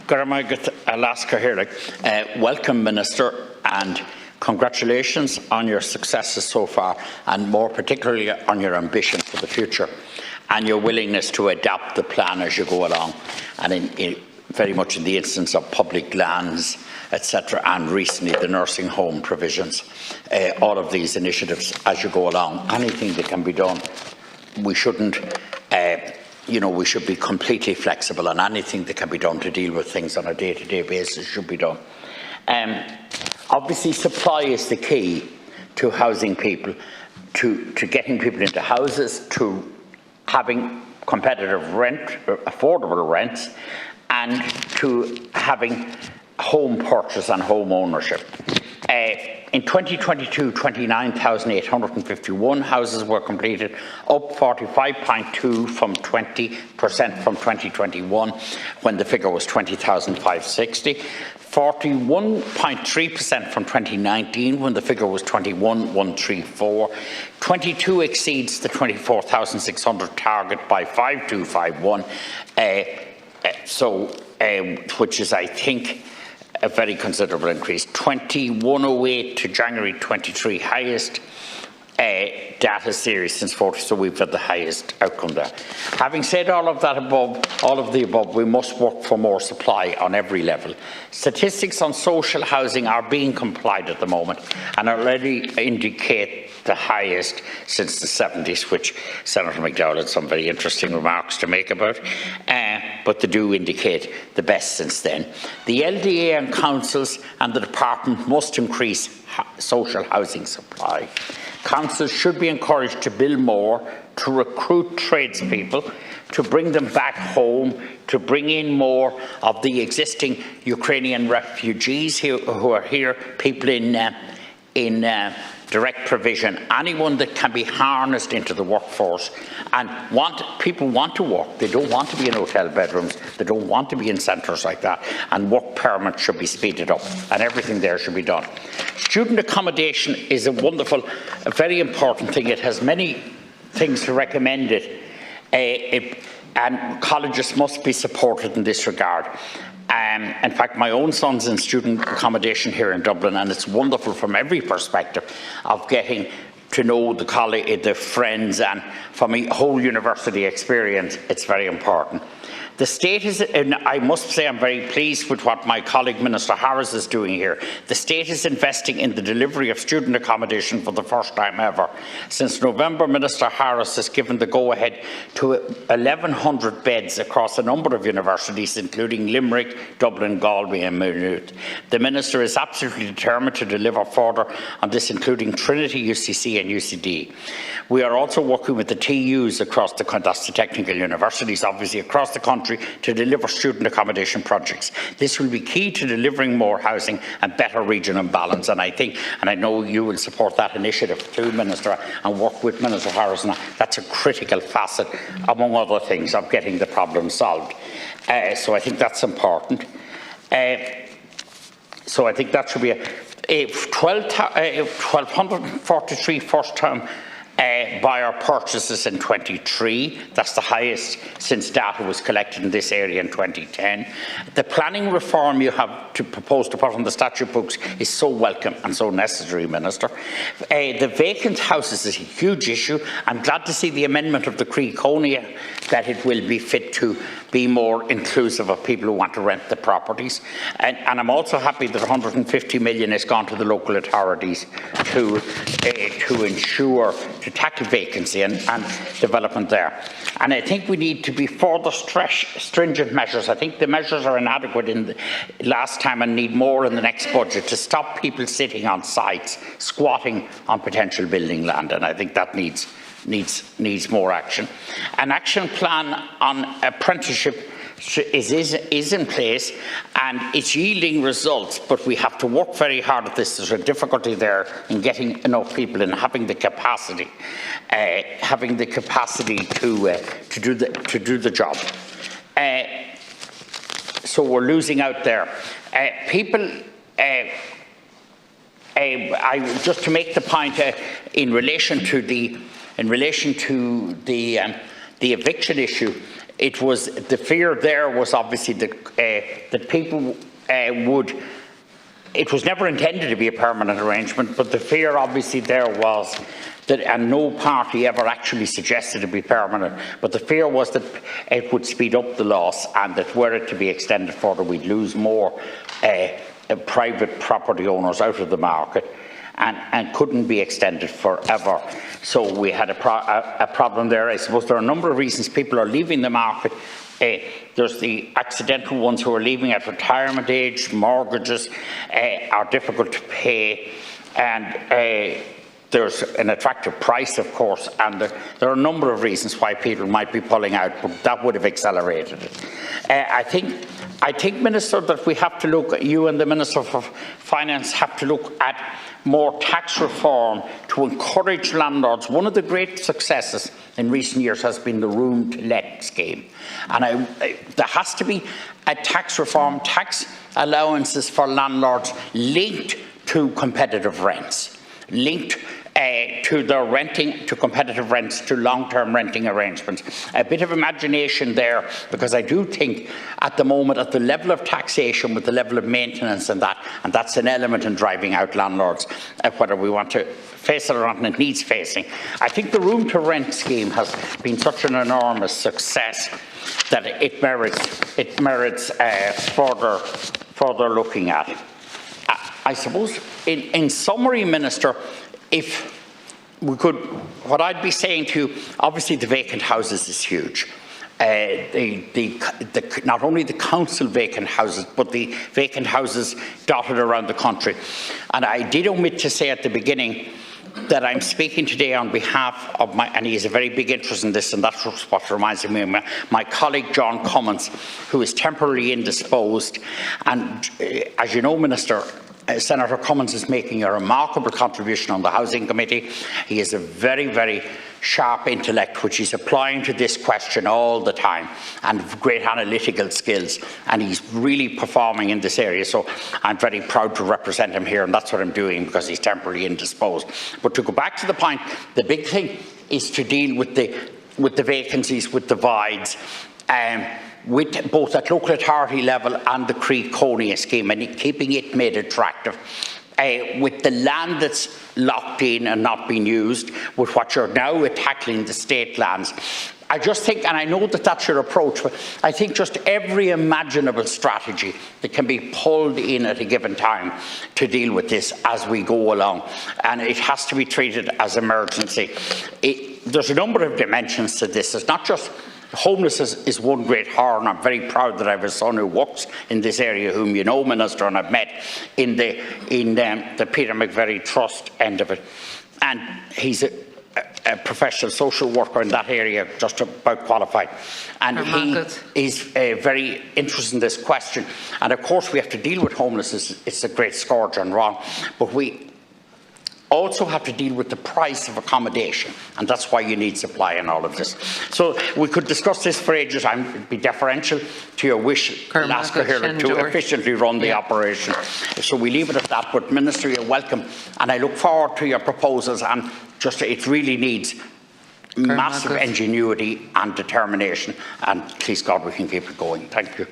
Alaska here. Welcome, Minister, and congratulations on your successes so far, and more particularly on your ambition for the future and your willingness to adapt the plan as you go along, and very much in the instance of public lands, etc., and recently the nursing home provisions. All of these initiatives as you go along, anything that can be done, we shouldn't we should be completely flexible, and anything that can be done to deal with things on a day-to-day basis should be done. Obviously, supply is the key to housing people, to getting people into houses, to having competitive rent, affordable rents, and to having home purchase and home ownership. In 2022, 29,851 houses were completed, up 45.2% from 2021, when the figure was 20,560. 41.3% from 2019, when the figure was 21,134. 22 exceeds the 24,600 target by 5,251, which is, I think, a very considerable increase. 2108 to January 23, highest data series since 40, so we've had the highest outcome there. Having said all of the above, we must work for more supply on every level. Statistics on social housing are being complied at the moment and already indicate the highest since the 70s, which Senator McDowell had some very interesting remarks to make about, but they do indicate the best since then. The LDA and councils and the department must increase social housing supply. Councils should be encouraged to build more, to recruit tradespeople, to bring them back home, to bring in more of the existing Ukrainian refugees who are here, people in direct provision, anyone that can be harnessed into the workforce. And people want to work. They don't want to be in hotel bedrooms. They don't want to be in centres like that. And work permits should be speeded up, and everything there should be done. Student accommodation is a very important thing. It has many things to recommend it, and colleges must be supported in this regard. In fact, my own son's in student accommodation here in Dublin, and it's wonderful from every perspective of getting to know the colleagues, the friends, and from a whole university experience, it's very important. The state is, and I must say I'm very pleased with what my colleague Minister Harris is doing here. The state is investing in the delivery of student accommodation for the first time ever. Since November, Minister Harris has given the go-ahead to 1,100 beds across a number of universities, including Limerick, Dublin, Galway and Maynooth. The Minister is absolutely determined to deliver further on this, including Trinity, UCC and UCD. We are also working with the TUs across that's the technical universities, obviously, across the country, to deliver student accommodation projects. This will be key to delivering more housing and better regional balance, and I know you will support that initiative too, Minister, and work with Minister Harris. That's a critical facet, among other things, of getting the problem solved. So I think that's important. So I think that should be 1,243 first-time buyer purchases in 23. That's the highest since data was collected in this area in 2010. The planning reform you have to propose to put on the statute books is so welcome and so necessary, Minister. The vacant houses is a huge issue. I'm glad to see the amendment of the Creconia that it will be fit to be more inclusive of people who want to rent the properties. And I'm also happy that 150 million has gone to the local authorities to ensure, to tackle vacancy and development there. And I think we need to be further stringent measures. I think the measures are inadequate in the last time and need more in the next budget to stop people sitting on sites, squatting on potential building land, and I think that needs more action. An action plan on apprenticeship is in place and it's yielding results, but we have to work very hard at this. There's a difficulty there in getting enough people and having the capacity to do the job. So we're losing out there. Just to make the point in relation to the eviction issue, it was the fear there was obviously that people would. It was never intended to be a permanent arrangement, but the fear obviously there was that, and no party ever actually suggested it be permanent, but the fear was that it would speed up the loss, and that were it to be extended further, we'd lose more private property owners out of the market, and couldn't be extended forever. So we had a problem there. I suppose there are a number of reasons people are leaving the market. There's the accidental ones who are leaving at retirement age, mortgages are difficult to pay, and there's an attractive price, of course, and there are a number of reasons why people might be pulling out, but that would have accelerated it. I think, Minister, that we have to look, you and the Minister for Finance have to look at more tax reform to encourage landlords. One of the great successes in recent years has been the Room to Let scheme. And there has to be a tax reform, tax allowances for landlords linked to competitive rents, linked to their renting, to competitive rents, to long-term renting arrangements. A bit of imagination there, because I do think at the moment, at the level of taxation, with the level of maintenance and that's an element in driving out landlords, whether we want to face it or not, and it needs facing. I think the Room to Rent scheme has been such an enormous success that it merits further looking at. I suppose, in summary, Minister, if we could, what I'd be saying to you, obviously the vacant houses is huge. Not only the council vacant houses, but the vacant houses dotted around the country. And I did omit to say at the beginning that I'm speaking today on behalf of and he has a very big interest in this, and that's what reminds me of my colleague John Cummins, who is temporarily indisposed. And as you know, Minister, Senator Cummins is making a remarkable contribution on the Housing Committee. He has a very, very sharp intellect, which he's applying to this question all the time, and great analytical skills, and he's really performing in this area. So I'm very proud to represent him here, and that's what I'm doing, because he's temporarily indisposed. But to go back to the point, the big thing is to deal with the vacancies, with the voids, with both at local authority level and the Croí scheme, and keeping it made attractive. With the land that's locked in and not being used, with what you're now tackling, the state lands. I just think, and I know that that's your approach, but I think just every imaginable strategy that can be pulled in at a given time to deal with this as we go along, and it has to be treated as emergency. There's a number of dimensions to this. It's not just homelessness is one great horror, and I'm very proud that I have a son who works in this area, whom you know, Minister, and I've met in the Peter McVerry Trust end of it. And he's a professional social worker in that area, just about qualified. And he is very interested in this question. And of course, we have to deal with homelessness. It's a great scourge and wrong. But we also have to deal with the price of accommodation, and that's why you need supply in all of this. So we could discuss this for ages. I'd be deferential to your wish, Lasker here, to efficiently run the operation. So we leave it at that. But Minister, you're welcome, and I look forward to your proposals. And just it really needs massive ingenuity and determination, and please God we can keep it going. Thank you.